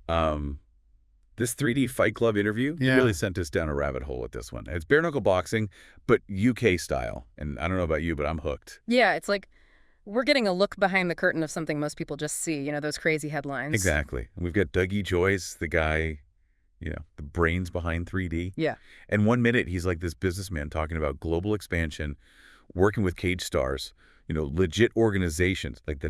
Um, this 3D Fight Club interview really sent us down a rabbit hole with this one. It's bare knuckle boxing, but UK style. And I don't know about you, but I'm hooked. Yeah, it's like we're getting a look behind the curtain of something most people just see, those crazy headlines. Exactly. And we've got Dougie Joyce, the guy, the brains behind 3D. Yeah. And 1 minute, he's like this businessman talking about global expansion, working with cage stars, legit organizations. Like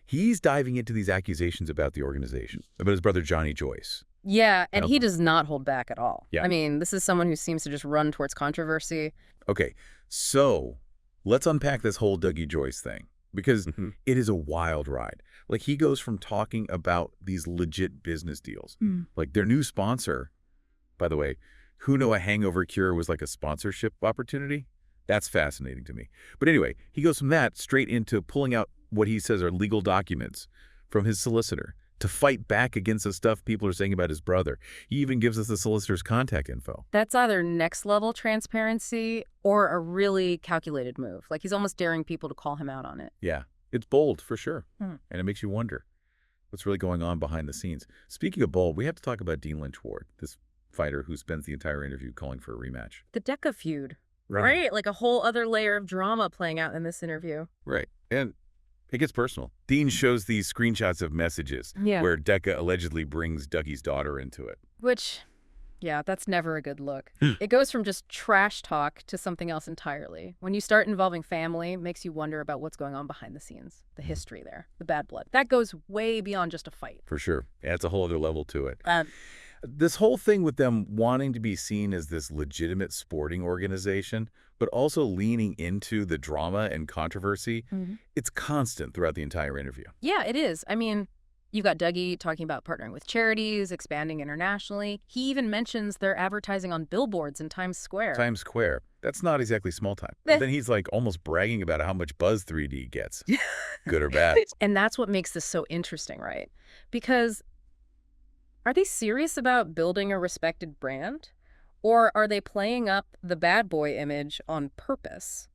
he's diving into these accusations about the organization, about his brother Johnny Joyce. Yeah, and he does not hold back at all. Yeah. I mean, this is someone who seems to just run towards controversy. Okay, so let's unpack this whole Dougie Joyce thing, because it is a wild ride. Like, he goes from talking about these legit business deals, like their new sponsor, by the way, who know a hangover cure was like a sponsorship opportunity? That's fascinating to me. But anyway, he goes from that straight into pulling out what he says are legal documents from his solicitor to fight back against the stuff people are saying about his brother. He even gives us the solicitor's contact info. That's either next-level transparency or a really calculated move. Like, he's almost daring people to call him out on it. Yeah, it's bold for sure. And it makes you wonder what's really going on behind the scenes. Speaking of bold, we have to talk about Dean Lynch Ward, this fighter who spends the entire interview calling for a rematch. The Deca feud, right? Like a whole other layer of drama playing out in this interview. Right. And it gets personal. Dean shows these screenshots of messages where Deca allegedly brings Dougie's daughter into it. Which, yeah, that's never a good look. It goes from just trash talk to something else entirely. When you start involving family, it makes you wonder about what's going on behind the scenes, the history there, the bad blood. That goes way beyond just a fight. For sure. Yeah, it's a whole other level to it. This whole thing with them wanting to be seen as this legitimate sporting organization, but also leaning into the drama and controversy, it's constant throughout the entire interview. Yeah, it is. I mean, you've got Dougie talking about partnering with charities, expanding internationally. He even mentions their advertising on billboards in Times Square. Times Square. That's not exactly small time. But then he's like almost bragging about how much buzz 3D gets, good or bad. And that's what makes this so interesting, right? Because are they serious about building a respected brand? Or are they playing up the bad boy image on purpose?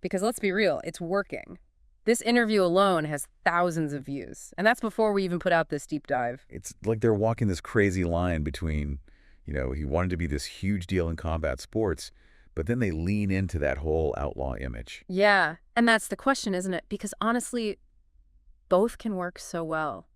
Because let's be real, it's working. This interview alone has thousands of views. And that's before we even put out this deep dive. It's like they're walking this crazy line between, he wanted to be this huge deal in combat sports, but then they lean into that whole outlaw image. Yeah, and that's the question, isn't it? Because honestly, both can work so well.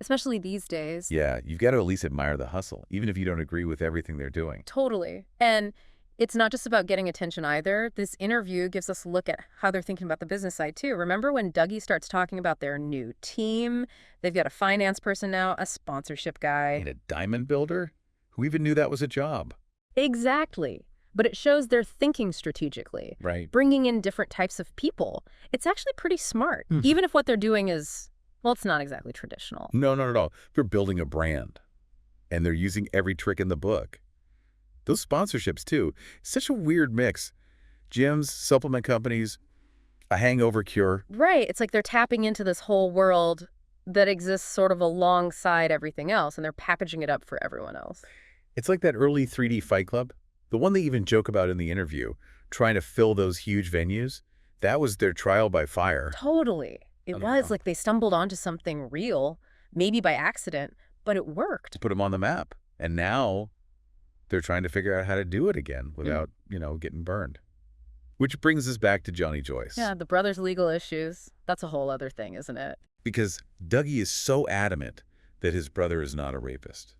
Especially these days. Yeah, you've got to at least admire the hustle, even if you don't agree with everything they're doing. Totally. And it's not just about getting attention either. This interview gives us a look at how they're thinking about the business side too. Remember when Dougie starts talking about their new team? They've got a finance person now, a sponsorship guy. And a diamond builder? Who even knew that was a job? Exactly. But it shows they're thinking strategically. Right. Bringing in different types of people. It's actually pretty smart. Even if what they're doing is, well, it's not exactly traditional. No, not at all. They're building a brand, and they're using every trick in the book. Those sponsorships, too. Such a weird mix. Gyms, supplement companies, a hangover cure. Right. It's like they're tapping into this whole world that exists sort of alongside everything else, and they're packaging it up for everyone else. It's like that early 3D Fight Club. The one they even joke about in the interview, trying to fill those huge venues. That was their trial by fire. Totally. It was like they stumbled onto something real, maybe by accident, but it worked. To put them on the map. And now they're trying to figure out how to do it again without, getting burned. Which brings us back to Johnny Joyce. Yeah, the brother's legal issues. That's a whole other thing, isn't it? Because Dougie is so adamant that his brother is not a rapist,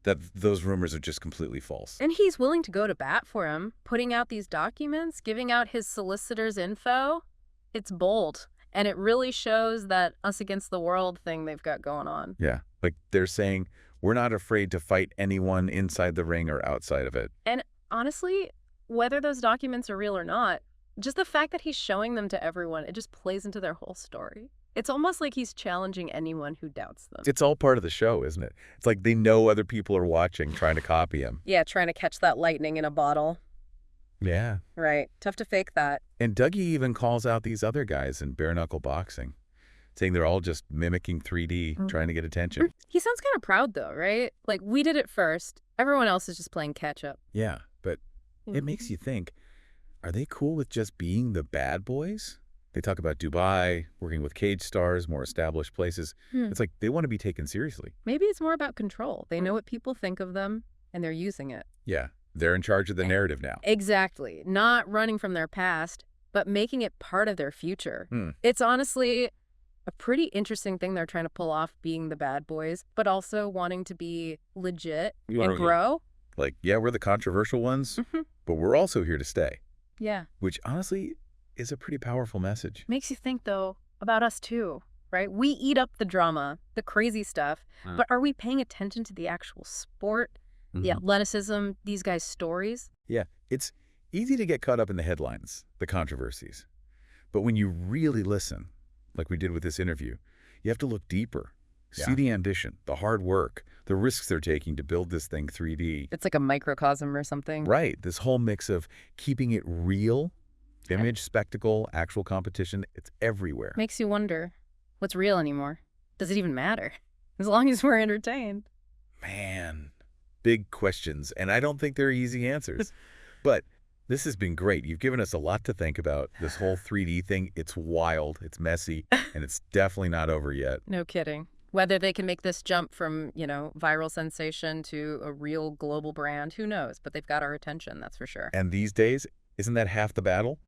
that those rumors are just completely false. And he's willing to go to bat for him, putting out these documents, giving out his solicitor's info. It's bold. And it really shows that us against the world thing they've got going on. Yeah, like they're saying, we're not afraid to fight anyone inside the ring or outside of it. And honestly, whether those documents are real or not, just the fact that he's showing them to everyone, it just plays into their whole story. It's almost like he's challenging anyone who doubts them. It's all part of the show, isn't it? It's like they know other people are watching, trying to copy him. Yeah, trying to catch that lightning in a bottle. Yeah. Right. Tough to fake that. And Dougie even calls out these other guys in bare-knuckle boxing, saying they're all just mimicking 3D, trying to get attention. He sounds kind of proud, though, right? Like, we did it first. Everyone else is just playing catch-up. Yeah, but it makes you think, are they cool with just being the bad boys? They talk about Dubai, working with cage stars, more established places. It's like they want to be taken seriously. Maybe it's more about control. They know what people think of them, and they're using it. Yeah, they're in charge of the narrative now. Exactly. Not running from their past, but making it part of their future. It's honestly a pretty interesting thing they're trying to pull off, being the bad boys, but also wanting to be legit and grow. Like, yeah, we're the controversial ones, but we're also here to stay. Yeah. Which, honestly, is a pretty powerful message. Makes you think, though, about us, too, right? We eat up the drama, the crazy stuff, but are we paying attention to the actual sport, the athleticism, these guys' stories? Yeah, it's easy to get caught up in the headlines, the controversies. But when you really listen, like we did with this interview, you have to look deeper. See the ambition, the hard work, the risks they're taking to build this thing 3D. It's like a microcosm or something. Right. This whole mix of keeping it real, image, spectacle, actual competition, it's everywhere. Makes you wonder, what's real anymore? Does it even matter? As long as we're entertained. Man, big questions, and I don't think they're easy answers. But this has been great. You've given us a lot to think about. This whole 3D thing, it's wild, it's messy, and it's definitely not over yet. No kidding. Whether they can make this jump from, viral sensation to a real global brand, who knows? But they've got our attention, that's for sure. And these days, isn't that half the battle?